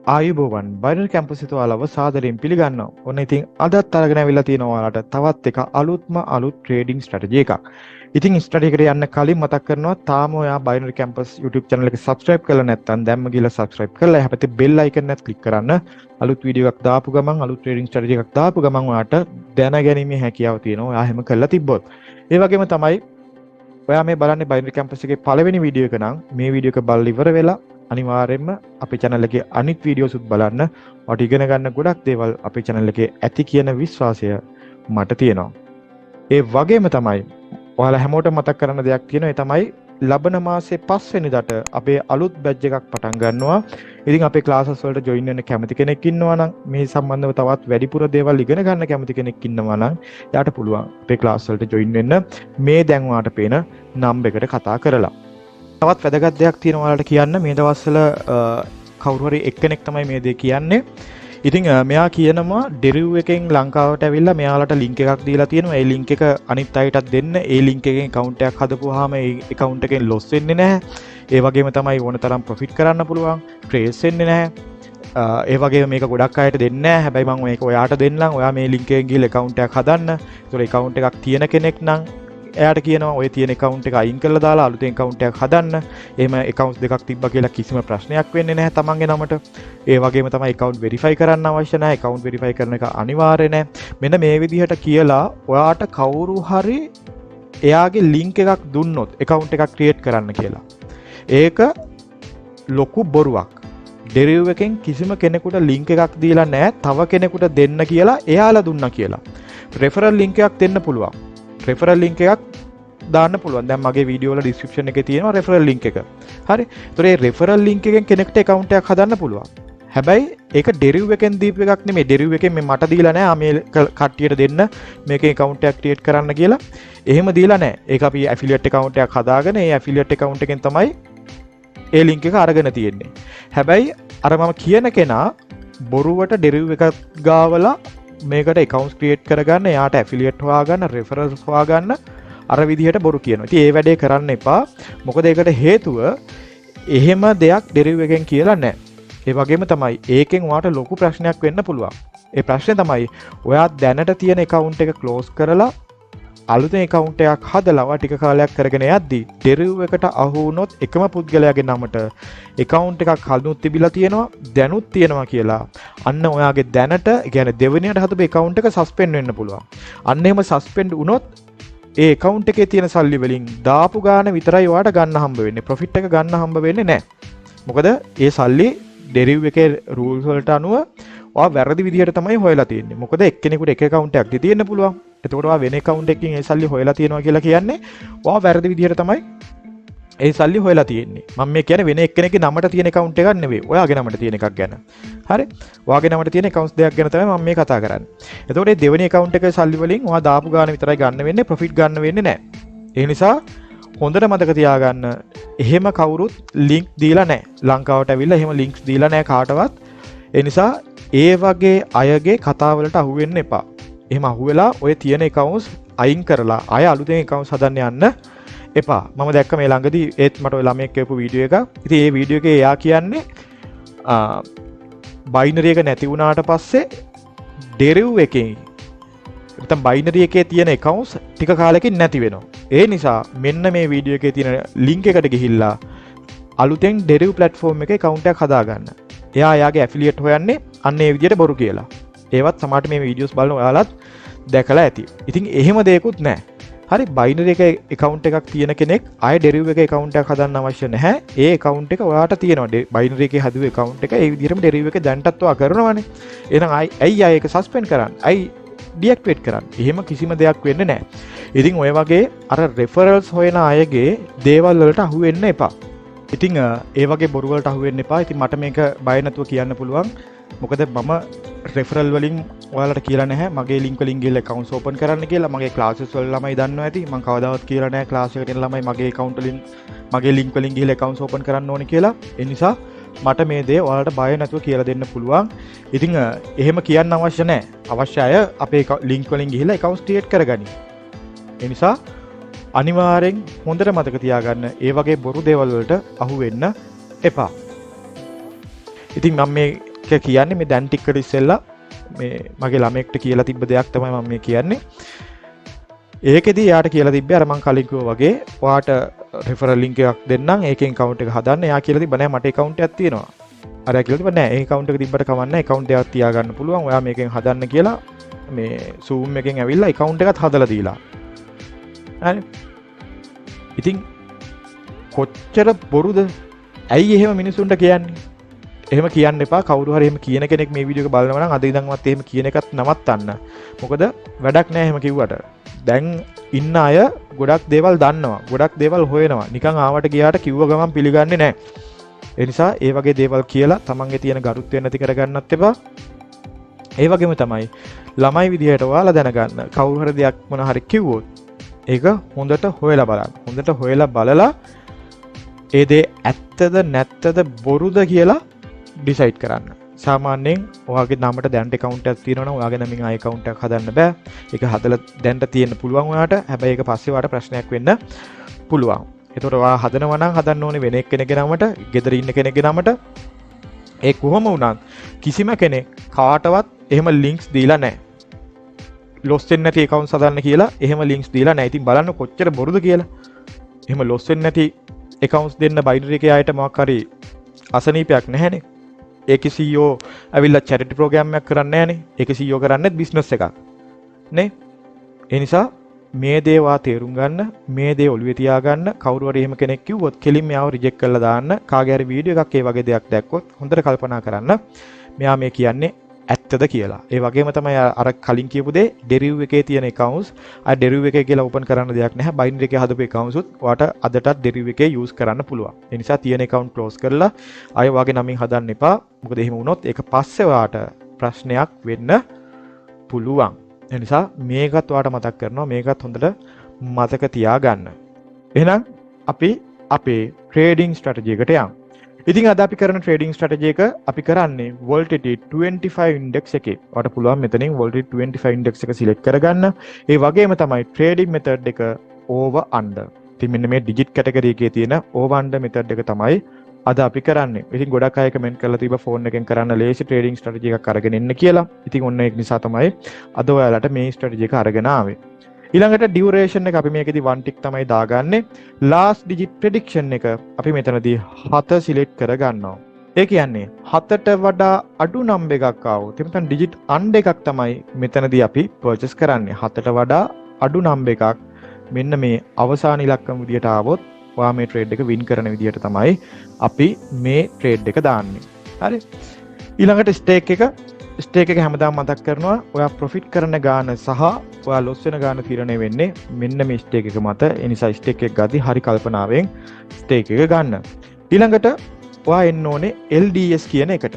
ආයුබෝවන් binary campus එක ඔයාලව සාදරයෙන් පිළිගන්නවා. ඔන්න ඉතින් අදත් අරගෙන අවිල්ලා තියෙනවා ඔයාලට තවත් එක අලුත්ම අලුත් ට්‍රේඩින් ස්ට්‍රැටජි එකක්. ඉතින් ස්ටඩි එකට යන්න කලින් මතක් කරනවා තාම ඔයා බයිනරි කැම්පස් YouTube channel එක subscribe කරලා නැත්නම් දැම්ම ගිහලා subscribe කරලා එහා පැත්තේ bell icon එකත් click කරන්න. අලුත් වීඩියෝ එකක් දාපු ගමන් අලුත් ට්‍රේඩින් ස්ට්‍රැටජි එකක් දාපු ගමන් ඔයාට දැනගැනීමේ හැකියාව තියෙනවා. ඔයා හැම කරලා තිබ්බොත්. ඒ වගේම තමයි ඔයා මේ බලන්නේ බයිනරි කැම්පස් එකේ පළවෙනි වීඩියෝ එක නම් මේ වීඩියෝ එක බලලා ඉවර වෙලා අනිවාර්යයෙන්ම අපේ channel එකේ අනිත් වීඩියෝස් උත් බලන්න. ඔයාට ඉගෙන ගන්න ගොඩක් දේවල් අපේ channel එකේ ඇති කියන විශ්වාසය මට තියෙනවා. ඒ වගේම තමයි ඔයාලා හැමෝටම මතක් කරන්න දෙයක් තියෙනවා. ඒ තමයි ලබන මාසේ 5 වෙනිදාට අපේ අලුත් බැච් එකක් පටන් ගන්නවා. ඉතින් අපේ ක්ලාසස් වලට ජොයින් වෙන්න කැමති කෙනෙක් ඉන්නවා නම් මේ සම්බන්ධව තවත් වැඩිපුර දේවල් ඉගෙන ගන්න කැමති කෙනෙක් ඉන්නවා නම් එයාට පුළුවන් අපේ ක්ලාස් වලට ජොයින් වෙන්න මේ දැන් ඔයාට පේන නම්බර් එකට කතා කරලා. තවත් වැදගත් දෙයක් තියෙනවා ඔයාලට කියන්න. මේ දවස්වල කවුරු හරි එක්කෙනෙක් තමයි මේ දේ කියන්නේ. ඉතින් මෙයා කියනවා Deriv එකෙන් ලංකාවට ඇවිල්ලා මෙයාලට ලින්ක් එකක් දීලා තියෙනවා. ඒ ලින්ක් එක අනිත් අයටත් දෙන්න. ඒ ලින්ක් එකෙන් account එකක් හදපුවාම ඒ account එකෙන් loss වෙන්නේ නැහැ. ඒ වගේම තමයි ඕන තරම් profit කරන්න පුළුවන්. trace වෙන්නේ නැහැ. ඒ වගේම මේක ගොඩක් අයට දෙන්නේ නැහැ. හැබැයි මම මේක ඔයාට දෙන්නම්. ඔයා මේ ලින්ක් එකෙන් ගිහලා account එකක් හදන්න. ඒතකොට account එකක් තියෙන කෙනෙක් නම් එයාට කියනවා ඔය තියෙන account එක අයින් කරලා දාලා අලුතෙන් account එකක් හදන්න. එහෙම accounts දෙකක් තිබ්බා කියලා කිසිම ප්‍රශ්නයක් වෙන්නේ නැහැ තමන්ගේ නමට. ඒ වගේම තමයි account verify කරන්න අවශ්‍ය නැහැ. account verify කරන එක අනිවාර්ය නැහැ. මෙන්න මේ විදිහට කියලා ඔයාට කවුරු හරි එයාගේ link එකක් දුන්නොත් account එකක් create කරන්න කියලා. ඒක ලොකු බොරුවක්. Deriv එකෙන් කිසිම කෙනෙකුට link එකක් දීලා නැහැ. තව කෙනෙකුට දෙන්න කියලා එයාලා දුන්නා කියලා. referral link එකක් දෙන්න පුළුවන්. referral link එකක් දාන්න පුළුවන්. දැන් මගේ වීඩියෝ වල description එකේ තියෙනවා referral link එක. හරි. ඒතකොට මේ referral link එකෙන් කෙනෙක්ට account එකක් හදන්න පුළුවන්. හැබැයි ඒක Deriv එකෙන් දීපු එකක් නෙමෙයි. Deriv එකෙන් මේ මට දීලා නැහැ. මේ කට්ටියට දෙන්න මේකේ account එකක් create කරන්න කියලා. එහෙම දීලා නැහැ. ඒක අපි affiliate account එකක් හදාගෙන ඒ affiliate account එකෙන් තමයි ඒ link එක අරගෙන තියෙන්නේ. හැබැයි අර මම කියන කෙනා බොරුවට Deriv එකක් ගාවලා මේකට accounts create කරගන්න, එයාට affiliate හොයාගන්න, referrals හොයාගන්න අර විදිහට බොරු කියනවා. ඉතින් ඒ වැඩේ කරන්න එපා. මොකද ඒකට හේතුව එහෙම දෙයක් Deriv එකෙන් කියලා නැහැ. ඒ වගේම තමයි ඒකෙන් ඔයාට ලොකු ප්‍රශ්නයක් වෙන්න පුළුවන්. ඒ ප්‍රශ්නේ තමයි ඔයා දැනට තියෙන account එක close කරලා අලුතෙන් account එකක් හදලා ඔයා ටික කාලයක් කරගෙන යද්දී Deriv එකට අහු වුණොත් එකම පුද්ගලයාගේ නමට account එකක් හදනුත් තිබිලා තියෙනවා දැනුත් තියෙනවා කියලා අන්න ඔයාගේ දැනට කියන්නේ දෙවෙනියට හදපු account එක suspend වෙන්න පුළුවන්. අන්න එහෙම suspend වුණොත් ඒ account එකේ තියෙන සල්ලි වලින් දාපු ගාන විතරයි ඔයාට ගන්න හම්බ වෙන්නේ. profit එක ගන්න හම්බ වෙන්නේ නැහැ. මොකද ඒ සල්ලි Deriv එකේ rules වලට අනුව ඔයා වැරදි විදිහට තමයි හොයලා තියෙන්නේ. මොකද එක්කෙනෙකුට එක account එකක් දෙන්න පුළුවන්. එතකොට ඔයා වෙන account එකකින් ඒ සල්ලි හොයලා තියෙනවා කියලා කියන්නේ ඔයා වැරදි විදිහට තමයි ඒ සල්ලි හොයලා තියෙන්නේ. මම මේ කියන්නේ වෙන එක්කෙනෙක්ගේ නමට තියෙන account එකක් නෙවෙයි. ඔයාගේ නමට තියෙන එකක් ගැන. හරි? ඔයාගේ නමට තියෙන accounts දෙකක් ගැන තමයි මම මේ කතා කරන්නේ. එතකොට මේ දෙවෙනි account එකේ සල්ලි වලින් ඔයා දාපු ගාන විතරයි ගන්න වෙන්නේ. profit ගන්න වෙන්නේ නැහැ. ඒ නිසා හොඳට මතක තියාගන්න එහෙම කවුරුත් link දීලා නැහැ. ලංකාවට ඇවිල්ලා එහෙම links දීලා නැහැ කාටවත්. ඒ නිසා ඒ වගේ අයගේ කතා වලට අහු වෙන්න එපා. එහෙම අහුවෙලා ඔය තියෙන accounts අයින් කරලා ආය අලුතෙන් accounts හදන්න යන්න එපා. මම දැක්ක මේ ළඟදී ඒත් මට ඔය ළමයෙක් කියපු වීඩියෝ එකක්. ඉතින් ඒ වීඩියෝ එකේ එයා කියන්නේ බයිනරි එක නැති වුණාට පස්සේ Deriv එකේ නැත්නම් බයිනරි එකේ තියෙන accounts ටික කාලෙකින් නැති වෙනවා. ඒ නිසා මෙන්න මේ වීඩියෝ එකේ තියෙන link එකට ගිහිල්ලා අලුතෙන් Deriv platform එකේ account එකක් හදාගන්න. එයා එයාගේ affiliate හොයන්නේ අන්න ඒ විදිහට බොරු කියලා. ඒවත් සමහරට මේ වීඩියෝස් බලන ඔයාලත් දැකලා ඇති. ඉතින් එහෙම දෙයක්වත් නැහැ. හරි බයිනරි එකේ account එකක් තියෙන කෙනෙක් ආයෙ Deriv එකේ account එකක් හදන්න අවශ්‍ය නැහැ. ඒ account එක ඔයාට තියෙනවා. බයිනරි එකේ හදුවේ account එක ඒ විදිහටම Deriv එකේ දැන්ටත් ඔයා කරනවානේ. එහෙනම් ඇයි ආයෙ ඒක suspend කරන්නේ? ඇයි deactivate කරන්නේ? එහෙම කිසිම දෙයක් වෙන්නේ නැහැ. ඉතින් ඔය වගේ අර referrals හොයන අයගේ දේවල් වලට අහු වෙන්න එපා. ඉතින් ඒ වගේ බොරු වලට අහු වෙන්න එපා. ඉතින් මට මේක බය නැතුව කියන්න පුළුවන්. මොකද මම referral වලින් ඔයාලට කියලා නැහැ මගේ link වලින් ගිහලා accounts open කරන්න කියලා. මගේ classes වල ළමයි දන්නවා ඇති. මම කවදාවත් කියලා නැහැ class එකට එන ළමයි මගේ account වලින් මගේ link වලින් ගිහලා accounts open කරන්න ඕනේ කියලා. ඒ නිසා මට මේ දේ ඔයාලට බය නැතුව කියලා දෙන්න පුළුවන්. ඉතින් එහෙම කියන්න අවශ්‍ය නැහැ. අවශ්‍ය අය අපේ link වලින් ගිහලා accounts create කරගනි. ඒ නිසා අනිවාර්යෙන් හොඳට මතක තියාගන්න ඒ වගේ බොරු දේවල් වලට අහු වෙන්න එපා. ඉතින් මම මේ කියන්නේ මේ දැන් ටිකකට ඉස්සෙල්ලා මේ මගේ ළමයෙක්ට කියලා තිබ්බ දෙයක් තමයි මම මේ කියන්නේ. ඒකෙදි යාට කියලා තිබ්බේ අර මං කලින් කිව්වා වගේ ඔයාට රෙෆරල් ලින්ක් එකක් දෙන්නම් ඒකෙන් account එක හදන්න. එයා කියලා තිබ්බ නෑ මට account එකක් තියෙනවා. අර කියලා තිබ්බ නෑ ඒ account එක තිබ්බට කමක් නෑ account එකක් තියාගන්න පුළුවන්. ඔයා මේකෙන් හදන්න කියලා මේ Zoom එකෙන් ඇවිල්ලා account එකත් හදලා දීලා. හරි. ඉතින් කොච්චර බොරුද? ඇයි එහෙම මිනිසුන්ට කියන්නේ? එහෙම කියන්න එපා. කවුරු හරි එහෙම කියන කෙනෙක් මේ වීඩියෝ එක බලනවා නම් අද ඉඳන්වත් එහෙම කියන එකත් නවත්තන්න. මොකද වැඩක් නෑ එහෙම කිව්වට. දැන් ඉන්න අය ගොඩක් දේවල් දන්නවා. ගොඩක් දේවල් හොයනවා. නිකන් ආවට ගියාට කිව්ව ගමන් පිළිගන්නේ නෑ. ඒ නිසා ඒ වගේ දේවල් කියලා තමන්ගේ තියෙන ගරුත්වය නැති කරගන්නත් එපා. ඒ වගේම තමයි ළමයි විදිහට ඔයාලා දැනගන්න. කවුරු හරි දෙයක් මොන හරි කිව්වොත් ඒක හොඳට හොයලා බලන්න. හොඳට හොයලා බලලා ඒ දේ ඇත්තද නැත්තද බොරුද කියලා ඩිසයිඩ් කරන්න. සාමාන්‍යයෙන් ඔයාගේ නමට දැන්ට account එකක් තියෙනවා නම් ඔයාගේ නමින් ආයෙ account එකක් හදන්න බෑ. ඒක හදලා දැන්ට තියෙන්න පුළුවන් ඔයාට. හැබැයි ඒක පස්සේ ඔයාට ප්‍රශ්නයක් වෙන්න පුළුවන්. ඒතකොට ඔයා හදනවා නම් හදන්න ඕනේ වෙන එක්කෙනෙක්ගේ නමට, ගෙදර ඉන්න කෙනෙක්ගේ නමට. ඒ කොහොම වුණත් කිසිම කෙනෙක් කාටවත් එහෙම links දීලා නැහැ. loss වෙන්නේ නැති accounts හදන්න කියලා එහෙම links දීලා නැහැ. ඉතින් බලන්න කොච්චර බොරුද කියලා. එහෙම loss වෙන්නේ නැති accounts දෙන්න binary එකේ ආයත මොකක් හරි අසනීපයක් නැහැනේ. ඒකේ CEO ඇවිල්ලා charity program එකක් කරන්නේ නැහනේ. ඒකේ CEO කරන්නේත් business එකක්. නේ? ඒ නිසා මේ දේවා තේරුම් ගන්න, මේ දේ ඔළුවේ තියාගන්න. කවුරු හරි එහෙම කෙනෙක් කිව්වොත් කෙලින්ම යාව රිජෙක්ට් කරලා දාන්න. කාගේ හරි වීඩියෝ එකක් ඒ වගේ දෙයක් දැක්කොත් හොඳට කල්පනා කරන්න. මෙයා මේ කියන්නේ ඇත්තද කියලා. ඒ වගේම තමයි අර කලින් කියපු දේ Deriv එකේ තියෙන accounts අර Deriv එකේ කියලා open කරන්න දෙයක් නැහැ. binary එකේ හදපු accounts උත් ඔයාට අදටත් Deriv එකේ use කරන්න පුළුවන්. ඒ නිසා තියෙන account close කරලා අය වගේ නමින් හදන්න එපා. මොකද එහෙම වුණොත් ඒක පස්සේ ඔයාට ප්‍රශ්නයක් වෙන්න පුළුවන්. ඒ නිසා මේකත් ඔයාට මතක් කරනවා. මේකත් හොඳට මතක තියාගන්න. එහෙනම් අපි අපේ trading strategy එකට යමු. ඉතින් අද අපි කරන trading strategy එක අපි කරන්නේ volatility 25 index එකේ. ඔයාලට පුළුවන් මෙතනින් volatility 25 index එක select කරගන්න. ඒ වගේම තමයි trading method එක over under. ඉතින් මෙන්න මේ digit category එකේ තියෙන over under method එක තමයි අද අපි කරන්නේ. ඉතින් ගොඩක් අය කමෙන්ට් කරලා තිබ්බා ෆෝන් එකෙන් කරන්න ලේසි trading strategy එකක් අරගෙන ඉන්න කියලා. ඉතින් ඔන්න ඒක නිසා තමයි අද ඔයාලට මේ strategy එක අරගෙන ආවේ. ඊළඟට duration එක අපි මේකෙදි 1 tick තමයි දාගන්නේ. last digit prediction එක අපි මෙතනදී 7 select කරගන්නවා. ඒ කියන්නේ 7ට වඩා අඩු number එකක් ආවොත් එතන digit and එකක් තමයි මෙතනදී අපි purchase කරන්නේ. 7ට වඩා අඩු number එකක් මෙන්න මේ අවසාන ඉලක්කම විදියට ආවොත් ඔයා මේ trade එක win කරන විදියට තමයි අපි මේ trade එක දාන්නේ. හරි. ඊළඟට stake එක හැමදාම මතක් කරනවා. ඔයා profit කරන ගාන සහ ඔයා loss වෙන ගාන තීරණය වෙන්නේ මෙන්න මේ stake එක මත. ඒ නිසා stake එක ගදී හරි කල්පනාවෙන් stake එක ගන්න. ඊළඟට ඔයා එන්න ඕනේ LDS කියන එකට.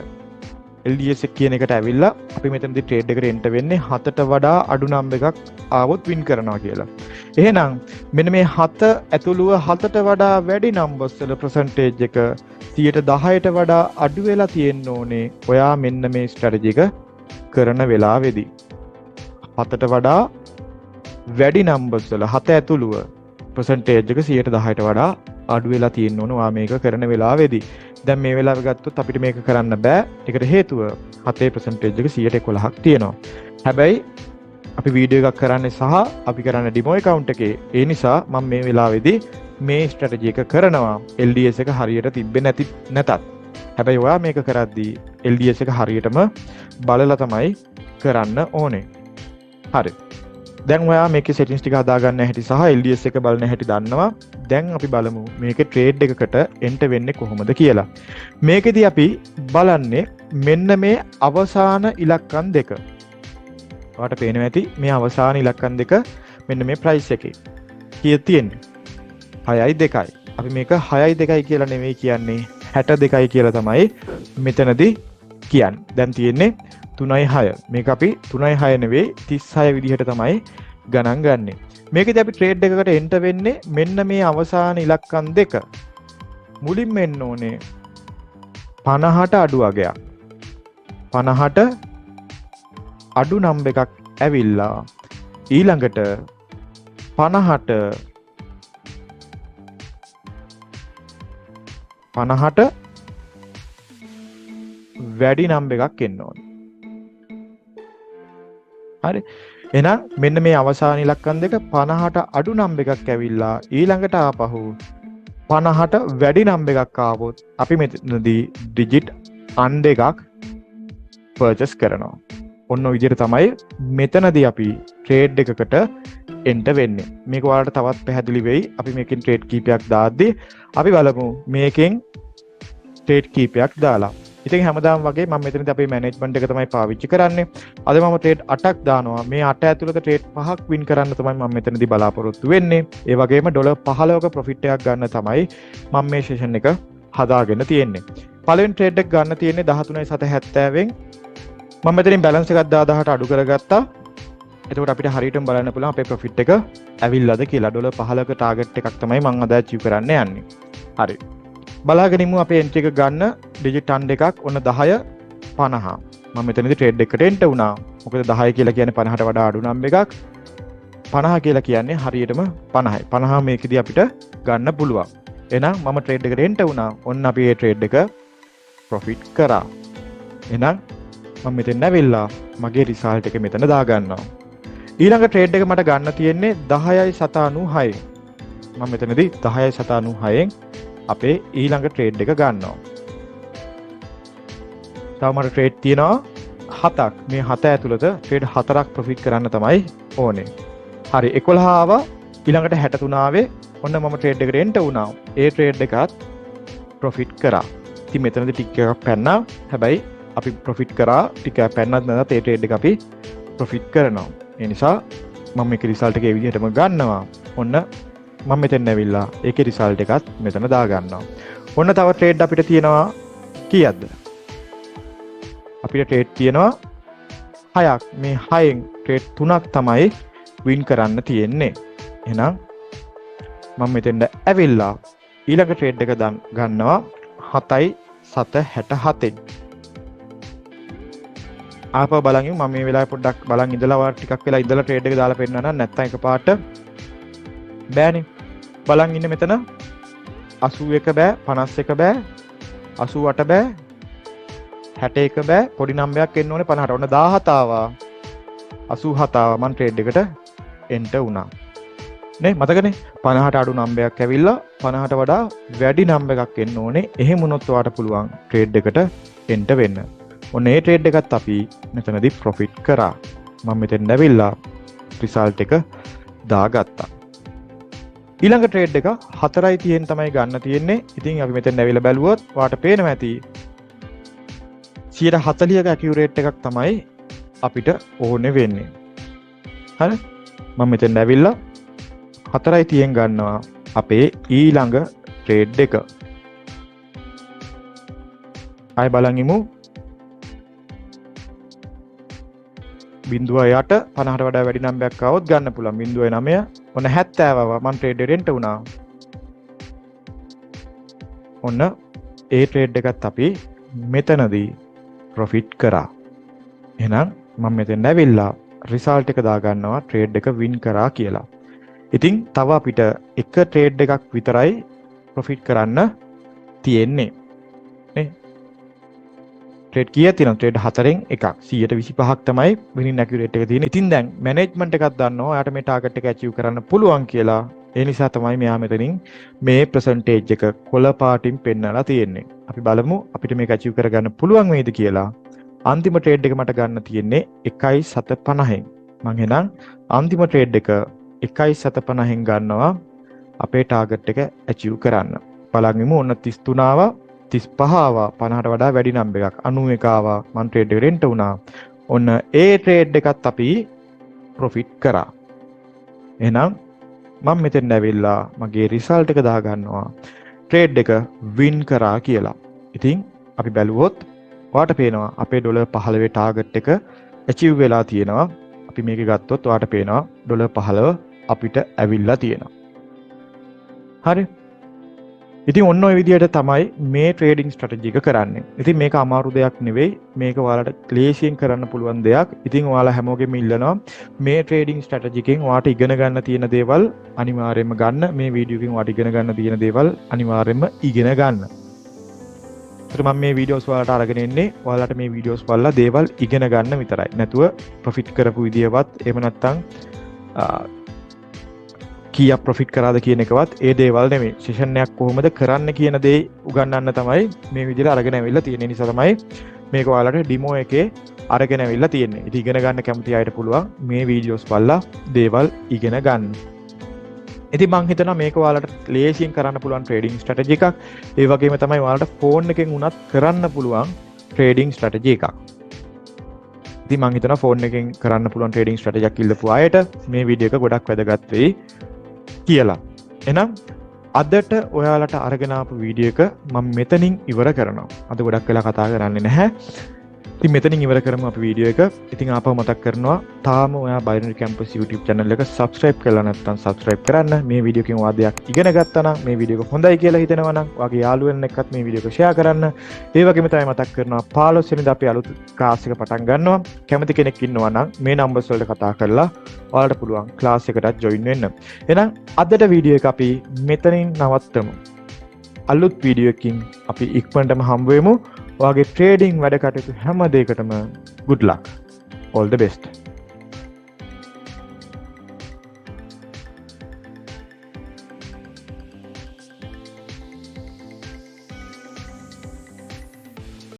LDS කියන එකට ඇවිල්ලා අපි මෙතනදී trade එකට enter වෙන්නේ 7ට වඩා අඩු number එකක් ආවොත් win කරනවා කියලා. එහෙනම් මෙන්න මේ 7 ඇතුළුව 7ට වඩා වැඩි numbers වල percentage එක 10%ට වඩා අඩු වෙලා තියෙන්න ඕනේ. ඔයා මෙන්න මේ strategy එක කරන වෙලාවේදී 7ට වඩා වැඩි numbers වල 7 ඇතුළුව percentage එක 10%ට වඩා අඩු වෙලා තියෙන්න ඕන ඔයා මේක කරන වෙලාවේදී. දැන් මේ වෙලාවේ ගත්තොත් අපිට මේක කරන්න බෑ. ඒකට හේතුව 7 percentage එක 11%ක් තියෙනවා. හැබැයි අපි වීඩියෝ එකක් කරන්නේ සහ අපි කරන්න ඩෙමෝ account එකේ. ඒ නිසා මම මේ වෙලාවේදී මේ strategy එක කරනවා. LDS එක හරියට තිබ්බේ නැතත්. හැබැයි ඔයා මේක කරද්දී LDS එක හරියටම බලලා තමයි කරන්න ඕනේ. හරි. දැන් ඔයා මේකේ settings ටික හදාගන්න හැටි සහ LDS එක බලන හැටි දන්නවා. දැන් අපි බලමු මේකේ trade එකකට enter වෙන්නේ කොහොමද කියලා. මේකෙදී අපි බලන්නේ මෙන්න මේ අවසාන ඉලක්කම් දෙක. ඔයාලට පේනවා ඇති මේ අවසාන ඉලක්කම් දෙක මෙන්න මේ price එකේ. කීය තියෙන්නේ? 6යි 2යි. අපි මේක 6යි 2යි කියලා නෙවෙයි කියන්නේ 62යි කියලා තමයි මෙතනදී කියන්නේ. දැන් තියෙන්නේ 3යි 6. මේක අපි 3යි 6 නෙවෙයි 36 විදිහට තමයි ගණන් ගන්නෙ. මේකදී අපි trade එකකට enter වෙන්නේ මෙන්න මේ අවසාන ඉලක්කම් දෙක. මුලින්ම එන්න ඕනේ 50ට අඩු වගයක්. 50ට අඩු number එකක් ඇවිල්ලා ඊළඟට 50ට වැඩි නම් එකක් එන්න ඕනේ. හරි. එහෙනම් මෙන්න මේ අවසාන ඉලක්කම් දෙක 50ට අඩු නම් එකක් ඇවිල්ලා ඊළඟට ආපහු 50ට වැඩි නම් එකක් ආවොත් අපි මෙතනදී ඩිජිට් අන්ඩ එකක් පර්චස් කරනවා. ඔන්න ඔය විදිහට තමයි මෙතනදී අපි ට්‍රේඩ් එකකට එන්ටර් වෙන්නේ. මේක ඔයාලට තවත් පැහැදිලි වෙයි. අපි මේකෙන් ට්‍රේඩ් කීපයක් දාද්දී අපි බලමු මේකෙන් ට්‍රේඩ් කීපයක් දාලා. ඉතින් හැමදාම වගේ මම මෙතනදී අපේ මැනේජ්මන්ට් එක තමයි පාවිච්චි කරන්නේ. අද මම ට්‍රේඩ් 8ක් දානවා. මේ 8 ඇතුළත ට්‍රේඩ් 5ක් වින් කරන්න තමයි මම මෙතනදී බලාපොරොත්තු වෙන්නේ. ඒ වගේම ඩොලර් 15ක ප්‍රොෆිට් එකක් ගන්න තමයි මම මේ සෙෂන් එක හදාගෙන තියෙන්නේ. පළවෙනි ට්‍රේඩ් එක ගන්න තියෙන්නේ 13.70න්. මම මෙතනින් බැලන්ස් එකක් 1000ට අඩු කරගත්තා. එතකොට අපිට හරියටම බලන්න පුළුවන් අපේ ප්‍රොෆිට් එක ඇවිල්ලාද කියලා. ඩොලර් 15ක ටාගට් එකක් තමයි මම අද අචීව් කරන්න යන්නේ. හරි. බලාගෙන ඉමු අපේ එන්ට්‍රි එක ගන්න ඩිජිට් අන්ඩ් එකක් ඔන්න 10.50. මම මෙතනදී ට්‍රේඩ් එකකට එන්ටර් වුණා. මොකද 10 කියලා කියන්නේ 50ට වඩා අඩු නම් එකක්. 50 කියලා කියන්නේ හරියටම 50යි. 50 මේකෙදී අපිට ගන්න පුළුවන්. එහෙනම් මම ට්‍රේඩ් එකට එන්ටර් වුණා. ඔන්න අපි මේ ට්‍රේඩ් එක ප්‍රොෆිට් කරා. එහෙනම් මම මෙතෙන් ඇවිල්ලා මගේ රිසල්ට් එක මෙතන දා ගන්නවා. ඊළඟ ට්‍රේඩ් එක මට ගන්න තියෙන්නේ 10.96. මම මෙතනදී 10.96න් අපේ ඊළඟ ට්‍රේඩ් එක ගන්නවා. තව මට ට්‍රේඩ් තියෙනවා 7ක්. මේ 7 ඇතුළත ට්‍රේඩ් 4ක් ප්‍රොෆිට් කරන්න තමයි ඕනේ. හරි 11 ආවා. ඊළඟට 63 ආවේ. ඔන්න මම ට්‍රේඩ් එකට එන්ටර් වුණා. ඒ ට්‍රේඩ් එකත් ප්‍රොෆිට් කරා. ඉතින් මෙතනදී ටික එකක් පැන්නා. හැබැයි අපි ප්‍රොෆිට් කරා. ටික පැන්නත් නැත්නම් ඒ ට්‍රේඩ් එක අපි ප්‍රොෆිට් කරනවා. ඒ නිසා මම මේකේ රිසල්ට් එක ඒ විදිහටම ගන්නවා. ඔන්න මම මෙතෙන් ඇවිල්ලා ඒකේ රිසල්ට් එකත් මෙතන දා ගන්නවා. ඔන්න තව ට්‍රේඩ් අපිට තියෙනවා කීයක්ද? අපිට ට්‍රේඩ් තියෙනවා 6ක්. මේ 6න් ට්‍රේඩ් 3ක් තමයි වින් කරන්න තියෙන්නේ. එහෙනම් මම මෙතෙන්ට ඇවිල්ලා ඊළඟ ට්‍රේඩ් එක ගන්නවා 7.67න්. ආපහු බලන් ඉමු. මම මේ වෙලාවේ පොඩ්ඩක් බලන් ඉඳලා වාර ටිකක් වෙලා ඉඳලා ට්‍රේඩ් එක දාලා පෙන්නනවා නම් නැත්තම් එකපාරට බෑනේ. බලන් ඉන්න මෙතන 81 බෑ, 51 බෑ, 88 බෑ, 61 බෑ. පොඩි නම්බරයක් එන්න ඕනේ 50ට. ඔන්න 17 ආවා. 87 ආවා. මම ට්‍රේඩ් එකට එන්ටර් වුණා. නේ මතකනේ 50ට අඩු නම්බරයක් ඇවිල්ලා 50ට වඩා වැඩි නම්බර එකක් එන්න ඕනේ. එහෙම වුණොත් ඔයාලට පුළුවන් ට්‍රේඩ් එකට එන්ටර් වෙන්න. ඔන්න ඒ ට්‍රේඩ් එකත් අපි මෙතනදී ප්‍රොෆිට් කරා. මම මෙතෙන් ඇවිල්ලා රිසල්ට් එක දාගත්තා. ඊළඟ ට්‍රේඩ් එක 4.30න් තමයි ගන්න තියෙන්නේ. ඉතින් අපි මෙතෙන් ඇවිල්ලා බැලුවොත් ඔයාලට පේනවා ඇති 140ක ඇකියුරේට් එකක් තමයි අපිට ඕනේ වෙන්නේ. හරි? මම මෙතෙන් ඇවිල්ලා 4.30න් ගන්නවා අපේ ඊළඟ ට්‍රේඩ් එක. ආයි බලන් ඉමු. 0.8 50ට වඩා වැඩි නම්බරයක් ආවොත් ගන්න පුළුවන්. 0.9 ඔන්න 70 ආවා. මම ට්‍රේඩ් එකට එන්ටර් වුණා. ඔන්න ඒ ට්‍රේඩ් එකත් අපි මෙතනදී ප්‍රොෆිට් කරා. එහෙනම් මම මෙතෙන් ඇවිල්ලා රිසල්ට් එක දා ගන්නවා ට්‍රේඩ් එක වින් කරා කියලා. ඉතින් තව අපිට එක ට්‍රේඩ් එකක් විතරයි ප්‍රොෆිට් කරන්න තියෙන්නේ. නේ? ට්‍රේඩ් කීයක් තියෙනවද? ට්‍රේඩ් 4න් එකක්. 125ක් තමයි විනින් ඇකියුරේට් එක තියෙන්නේ. ඉතින් දැන් මැනේජ්මන්ට් එකක් දන්නවා ඔයාට මේ ටාගට් එක ඇචීව් කරන්න පුළුවන් කියලා. ඒ නිසා තමයි මෙයා මෙතනින් මේ පර්සන්ටේජ් එක කොළ පාටින් පෙන්නලා තියෙන්නේ. අපි බලමු අපිට මේක ඇචීව් කරගන්න පුළුවන් වේද කියලා. අන්තිම ට්‍රේඩ් එක මට ගන්න තියෙන්නේ 1.750න්. මම එහෙනම් අන්තිම ට්‍රේඩ් එක 1.750න් ගන්නවා අපේ ටාගට් එක ඇචීව් කරන්න. බලන් ඉමු. ඔන්න 33 ආවා, 35 ආවා, 50ට වඩා වැඩි නම්බර එකක් 91 ආවා. මම ට්‍රේඩ් එකට එන්ටර් වුණා. ඔන්න ඒ ට්‍රේඩ් එකත් අපි ප්‍රොෆිට් කරා. එහෙනම් මම මෙතෙන් ඇවිල්ලා මගේ රිසල්ට් එක දා ගන්නවා ට්‍රේඩ් එක වින් කරා කියලා. ඉතින් අපි බැලුවොත් ඔයාට පේනවා අපේ ඩොලර් 15 ටාගට් එක ඇචීව් වෙලා තියෙනවා. අපි මේක ගත්තොත් ඔයාට පේනවා ඩොලර් 15 අපිට ඇවිල්ලා තියෙනවා. හරි. ඉතින් ඔන්න ඔය විදිහට තමයි මේ ට්‍රේඩින් ස්ට්‍රැටජි එක කරන්නේ. ඉතින් මේක අමාරු දෙයක් නෙවෙයි. මේක ඔයාලට ක්ලේසියෙන් කරන්න පුළුවන් දෙයක්. ඉතින් ඔයාලා හැමෝගෙම ඉල්ලනවා මේ ට්‍රේඩින් ස්ට්‍රැටජි එකෙන් ඔයාට ඉගෙන ගන්න තියෙන දේවල් අනිවාර්යයෙන්ම ගන්න. මේ වීඩියෝ එකෙන් ඔයාට ඉගෙන ගන්න තියෙන දේවල් අනිවාර්යයෙන්ම ඉගෙන ගන්න. මම මේ වීඩියෝස් වලට අරගෙන ඉන්නේ ඔයාලට මේ වීඩියෝස් බලලා දේවල් ඉගෙන ගන්න විතරයි. නැතුව ප්‍රොෆිට් කරපු විදියවත් එහෙම නැත්නම් කීයක් ප්‍රොෆිට් කරාද කියන එකවත් ඒ දේවල් නෙමෙයි. සෙෂන් එකක් කොහොමද කරන්න කියන දේ උගන්වන්න තමයි මේ විදිහට අරගෙන ඇවිල්ලා තියෙන්නේ. නිසා තමයි මේක ඔයාලට ඩිමෝ එකේ අරගෙන ඇවිල්ලා තියෙන්නේ. ඉතින් ඉගෙන ගන්න කැමති අයට පුළුවන් මේ වීඩියෝස් බලලා දේවල් ඉගෙන ගන්න. ඉතින් මම හිතනවා මේක ඔයාලට ලේසියෙන් කරන්න පුළුවන් ට්‍රේඩින් ස්ට්‍රැටජි එකක්. ඒ වගේම තමයි ඔයාලට ෆෝන් එකෙන් උනත් කරන්න පුළුවන් ට්‍රේඩින් ස්ට්‍රැටජි එකක්. ඉතින් මම හිතනවා ෆෝන් එකෙන් කරන්න පුළුවන් ට්‍රේඩින් ස්ට්‍රැටජි එකක් ඉල්ලපු අයට මේ වීඩියෝ එක ගොඩක් වැදගත් වෙයි කියලා. එහෙනම් අදට ඔයාලට අරගෙන ආපු වීඩියෝ එක මම මෙතනින් ඉවර කරනවා. අද ගොඩක් වෙලා කතා කරන්නේ නැහැ. ඉතින් මෙතනින් ඉවර කරමු අපි වීඩියෝ එක. ඉතින් ආපහු මතක් කරනවා තාම ඔයා බයිනරි කැම්පස් YouTube channel එක subscribe කරලා නැත්නම් subscribe කරන්න. මේ වීඩියෝ එකෙන් ඔයා දෙයක් ඉගෙන ගත්තා නම් මේ වීඩියෝ එක හොඳයි කියලා හිතෙනවා නම් ඔයාගේ යාළුවෙන් එක්කත් මේ වීඩියෝ එක share කරන්න. ඒ වගේම තමයි මතක් කරනවා 15 වෙනිදා අපි අලුත් ක්ලාස් එක පටන් ගන්නවා. කැමති කෙනෙක් ඉන්නවා නම් මේ numbers වලට කතා කරලා ඔයාලට පුළුවන් ක්ලාස් එකටත් join වෙන්න. එහෙනම් අදට වීඩියෝ එක අපි මෙතනින් නවත්තමු. අලුත් වීඩියෝ එකකින් අපි ඉක්මනටම හම්බ වෙමු. ඔයාගේ ට්‍රේඩින් වැඩ කටයුතු හැම දෙයකටම good luck. All the best.